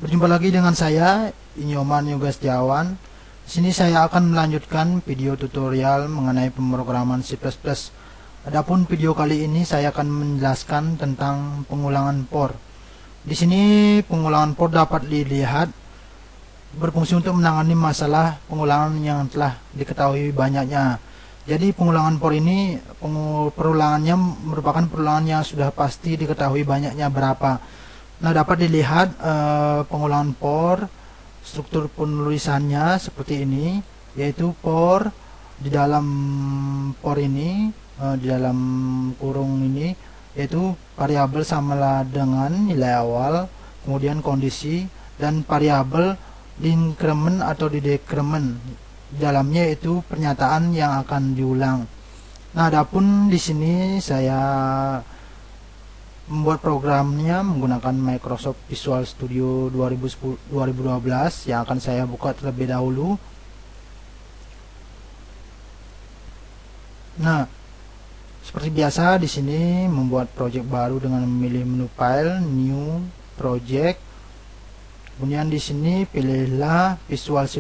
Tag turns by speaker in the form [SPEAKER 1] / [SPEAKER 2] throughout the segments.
[SPEAKER 1] Berjumpa lagi dengan saya, Inyoman Yoga Setiawan. Di sini saya akan melanjutkan video tutorial mengenai pemrograman C++. Adapun video kali ini saya akan menjelaskan tentang pengulangan for. Di sini pengulangan for dapat dilihat berfungsi untuk menangani masalah pengulangan yang telah diketahui banyaknya. Jadi pengulangan for ini perulangannya merupakan perulangan yang sudah pasti diketahui banyaknya berapa. Nah, dapat dilihat pengulangan for, struktur penulisannya seperti ini, yaitu for di dalam for ini, di dalam kurung ini, yaitu variabel samalah dengan nilai awal, kemudian kondisi, dan variabel di increment atau di decrement. Di dalamnya itu pernyataan yang akan diulang. Nah, adapun di sini saya membuat programnya menggunakan Microsoft Visual Studio 2012 yang akan saya buka terlebih dahulu. Nah, seperti biasa di sini membuat project baru dengan memilih menu file, new, project. Kemudian di sini pilihlah Visual C++.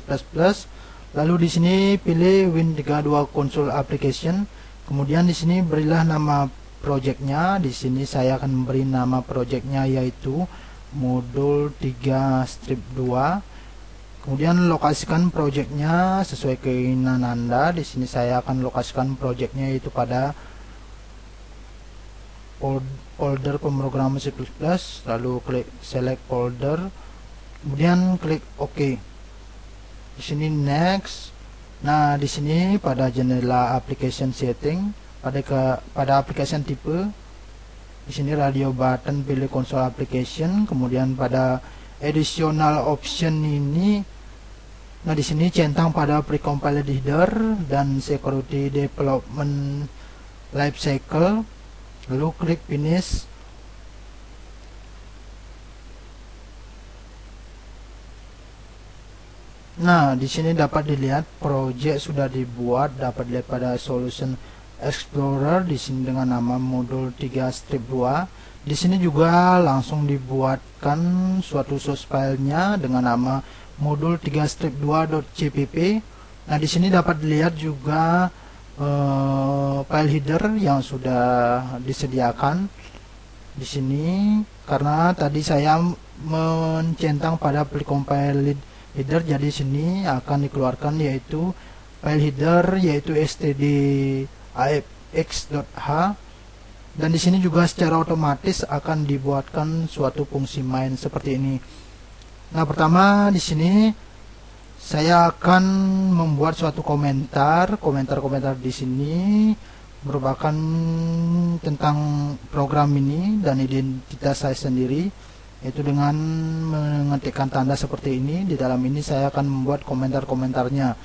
[SPEAKER 1] Lalu di sini pilih Win32 Console Application. Kemudian di sini berilah nama projectnya. Di sini saya akan memberi nama projectnya yaitu modul 3 strip 2. Kemudian lokasikan projectnya sesuai keinginan Anda. Di sini saya akan lokasikan projectnya yaitu pada folder pemrograman C++. Lalu klik select folder. Kemudian klik OK. Di sini next. Nah, di sini pada jendela application setting, pada application tipe, di sini radio button pilih console application, kemudian pada additional option ini, nah di sini centang pada precompiled header dan security development lifecycle, lalu klik finish. Nah, di sini dapat dilihat project sudah dibuat, dapat dilihat pada solution Explorer di sini dengan nama modul 3 strip 2. Di sini juga langsung dibuatkan suatu source filenya dengan nama modul 3 strip 2.cpp. Nah, di sini dapat dilihat juga file header yang sudah disediakan di sini karena tadi saya mencentang pada precompiled header, jadi sini akan dikeluarkan yaitu file header yaitu std.afx.h, dan di sini juga secara otomatis akan dibuatkan suatu fungsi main seperti ini. Nah, pertama di sini saya akan membuat suatu komentar di sini merupakan tentang program ini dan identitas saya sendiri, yaitu dengan mengetikkan tanda seperti ini. Di dalam ini saya akan membuat komentarnya.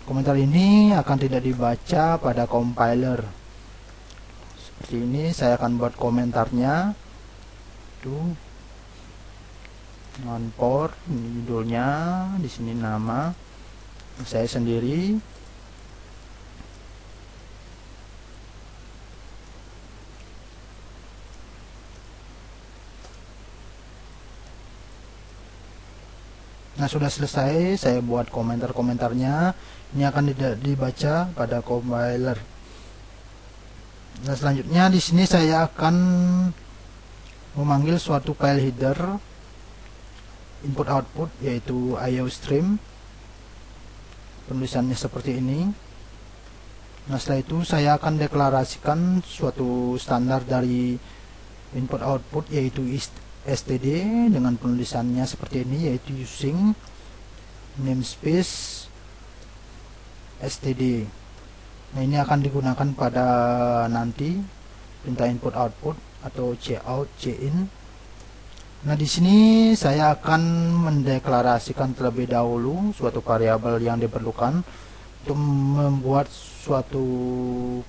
[SPEAKER 1] Komentar ini akan tidak dibaca pada compiler. Seperti ini saya akan buat komentarnya. Tuh. Non for, ini judulnya, di sini nama saya sendiri. Nah, sudah selesai saya buat komentarnya. Ini akan dibaca pada compiler. Nah, selanjutnya di sini saya akan memanggil suatu file header input output yaitu IOStream. Penulisannya seperti ini. Nah, setelah itu saya akan deklarasikan suatu standar dari input output yaitu std dengan penulisannya seperti ini, yaitu using namespace std. Nah, ini akan digunakan pada nanti perintah input output atau cout, cin. Nah, di sini saya akan mendeklarasikan terlebih dahulu suatu variabel yang diperlukan untuk membuat suatu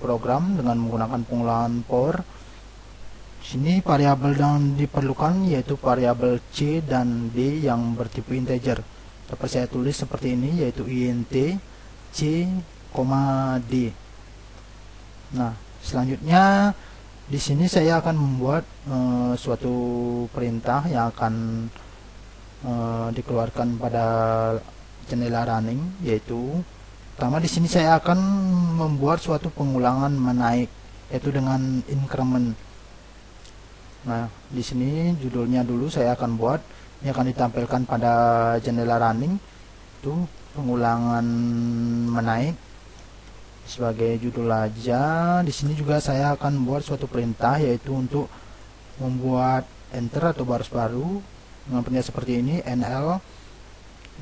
[SPEAKER 1] program dengan menggunakan pengulangan for. Di sini variabel yang diperlukan yaitu variabel c dan d yang bertipe integer. Dapat saya tulis seperti ini, yaitu int c, d. Nah, selanjutnya Di sini saya akan membuat suatu perintah yang akan dikeluarkan pada jendela running, yaitu pertama di sini saya akan membuat suatu pengulangan menaik, yaitu dengan increment. Nah, di sini judulnya dulu saya akan buat, ini akan ditampilkan pada jendela running, itu pengulangan menaik sebagai judul aja. Di sini juga saya akan buat suatu perintah, yaitu untuk membuat enter atau baris baru dengan perintah seperti ini, nl.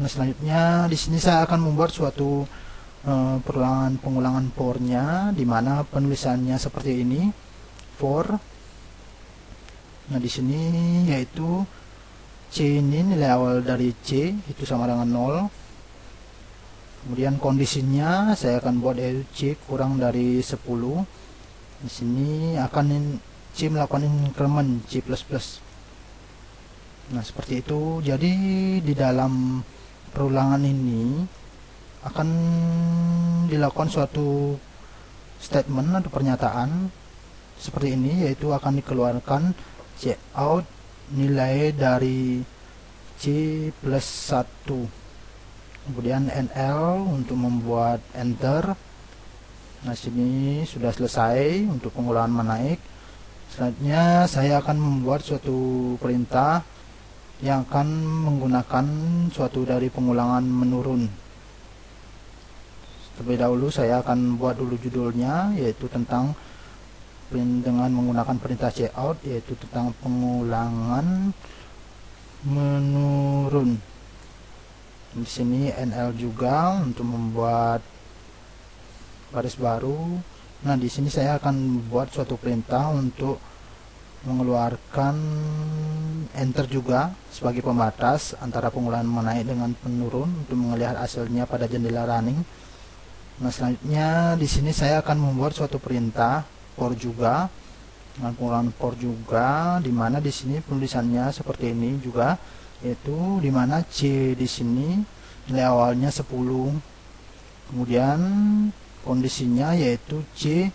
[SPEAKER 1] Nah, selanjutnya di sini saya akan membuat suatu pengulangan for-nya, di mana penulisannya seperti ini, for. Nah, di sini yaitu C ini nilai awal dari C itu sama dengan 0. Kemudian kondisinya saya akan buat yaitu C kurang dari 10. Di sini akan C melakukan increment C++. Nah, seperti itu. Jadi di dalam perulangan ini akan dilakukan suatu statement atau pernyataan seperti ini, yaitu akan dikeluarkan cout nilai dari C plus 1. Kemudian nl untuk membuat enter. Nah, sini sudah selesai untuk pengulangan menaik. Selanjutnya saya akan membuat suatu perintah yang akan menggunakan suatu dari pengulangan menurun. Terlebih dahulu saya akan buat dulu judulnya, yaitu tentang dengan menggunakan perintah cout, yaitu tentang pengulangan menurun. Di sini nl juga untuk membuat baris baru. Nah, di sini saya akan buat suatu perintah untuk mengeluarkan enter juga sebagai pembatas antara pengulangan menaik dengan menurun untuk melihat hasilnya pada jendela running. Nah, selanjutnya di sini saya akan membuat suatu perintah for juga dengan pengulangan for juga, di mana di sini penulisannya seperti ini juga, yaitu di mana C di sini nilai awalnya 10. Kemudian kondisinya yaitu C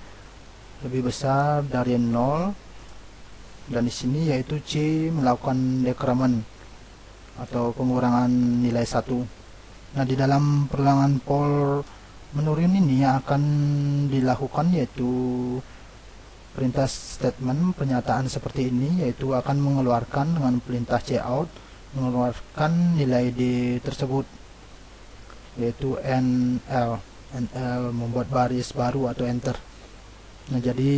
[SPEAKER 1] lebih besar dari 0, dan di sini yaitu C melakukan decrement atau pengurangan nilai 1. Nah, di dalam perulangan for menurun ini yang akan dilakukan yaitu perintah statement pernyataan seperti ini, yaitu akan mengeluarkan dengan perintah cout mengeluarkan nilai D tersebut, yaitu nl membuat baris baru atau enter. Nah, jadi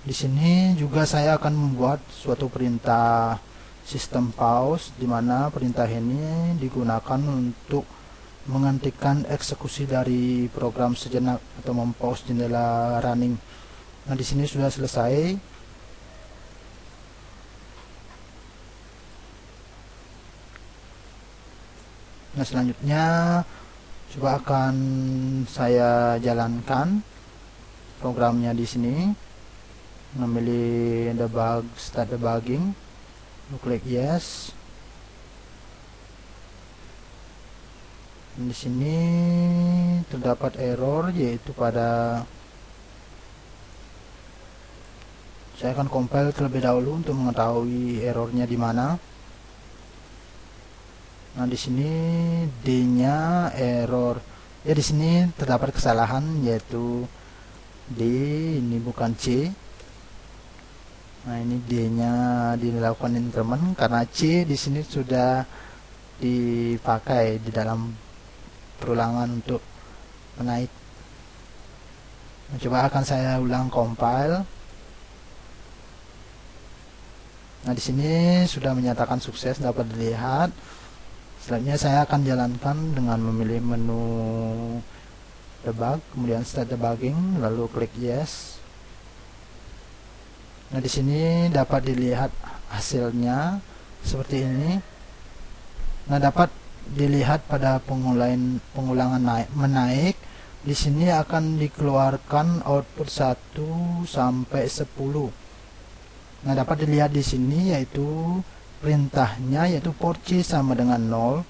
[SPEAKER 1] di sini juga saya akan membuat suatu perintah system pause, di mana perintah ini digunakan untuk menghentikan eksekusi dari program sejenak atau mempause jendela running. Nah, di sini sudah selesai. Nah, selanjutnya coba akan saya jalankan programnya di sini. Memilih debug, start debugging, klik yes. Di sini terdapat error, yaitu pada saya akan compile terlebih dahulu untuk mengetahui errornya di mana. Nah, di sini D-nya error. Ya, di sini terdapat kesalahan, yaitu D ini bukan C. Nah, ini D-nya dilakukan increment karena C di sini sudah dipakai di dalam perulangan untuk menaik. Nah, coba akan saya ulang compile. Nah, di sini sudah menyatakan sukses, dapat dilihat. Selanjutnya saya akan jalankan dengan memilih menu debug, kemudian start debugging, lalu klik yes. Nah, di sini dapat dilihat hasilnya seperti ini. Nah, dapat dilihat pada pengulangan menaik. Di sini akan dikeluarkan output 1 sampai 10. Nah, dapat dilihat di sini yaitu perintahnya yaitu for C sama dengan 0,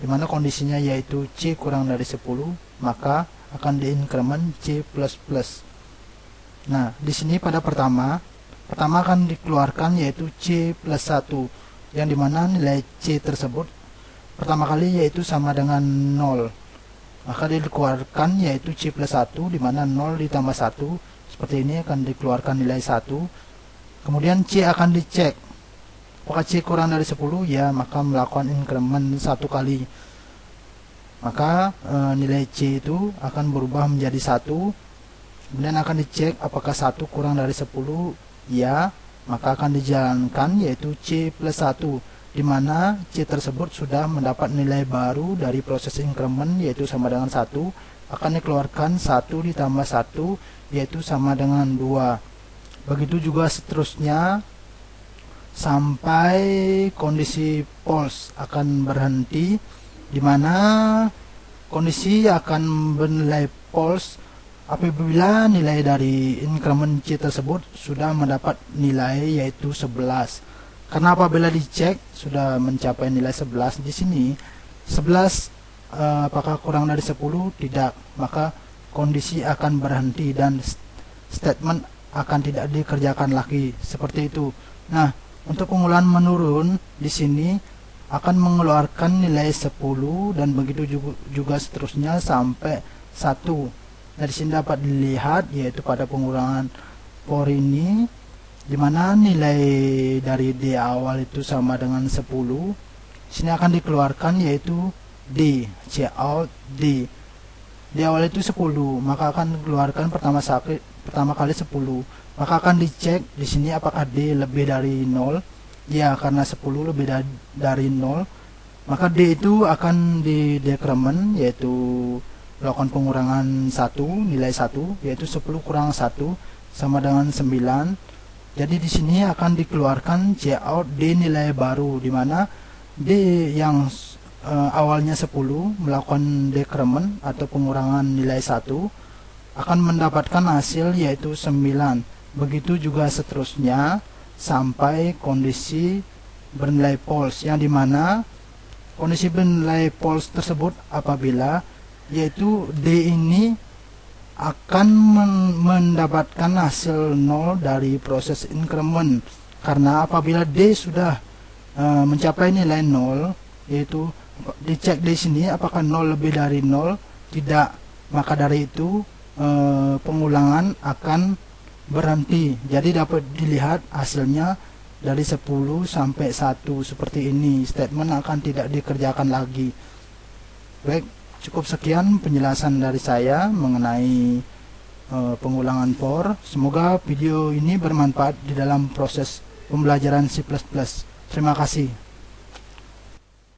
[SPEAKER 1] dimana kondisinya yaitu C kurang dari 10, maka akan diincrement C++. Nah, di sini pada pertama akan dikeluarkan yaitu C plus 1, yang dimana nilai C tersebut pertama kali yaitu sama dengan 0. Maka dikeluarkan yaitu C plus 1, dimana 0 ditambah 1 seperti ini akan dikeluarkan nilai 1. Kemudian C akan dicek apakah C kurang dari 10, ya maka melakukan increment 1 kali. Maka nilai C itu akan berubah menjadi 1. Kemudian akan dicek apakah 1 kurang dari 10, ya maka akan dijalankan yaitu C plus 1, di mana C tersebut sudah mendapat nilai baru dari proses increment yaitu sama dengan 1. Akan dikeluarkan 1 ditambah 1 yaitu sama dengan 2. Begitu juga seterusnya sampai kondisi false akan berhenti, di mana kondisi akan bernilai false apabila nilai dari increment C tersebut sudah mendapat nilai yaitu 11. Karena apabila dicek sudah mencapai nilai 11, di sini 11 apakah kurang dari 10? Tidak. Maka kondisi akan berhenti dan statement akan tidak dikerjakan lagi, seperti itu. Nah, untuk pengulangan menurun di sini akan mengeluarkan nilai 10 dan begitu juga seterusnya sampai 1. Dari sini dapat dilihat yaitu pada pengulangan for ini, dimana nilai dari D awal itu sama dengan 10. Sini akan dikeluarkan yaitu D, C out D. D awal itu 10, maka akan dikeluarkan pertama kali 10. Maka akan dicek di sini apakah D lebih dari 0. Ya, karena 10 lebih dari 0, maka D itu akan di decrement yaitu melakukan pengurangan 1, nilai 1 yaitu 10 kurang 1 sama dengan 9. Jadi di sini akan dikeluarkan C out D nilai baru, di mana D yang awalnya 10 melakukan decrement atau pengurangan nilai 1 akan mendapatkan hasil yaitu 9. Begitu juga seterusnya sampai kondisi bernilai false, yang dimana kondisi bernilai false tersebut apabila yaitu D ini akan mendapatkan hasil 0 dari proses increment. Karena apabila D sudah mencapai nilai 0, yaitu dicek di sini apakah 0 lebih dari 0, tidak. Maka dari itu pengulangan akan berhenti. Jadi dapat dilihat hasilnya dari 10 sampai 1 seperti ini. Statement akan tidak dikerjakan lagi. Baik, cukup sekian penjelasan dari saya mengenai pengulangan for. Semoga video ini bermanfaat di dalam proses pembelajaran C++. Terima kasih.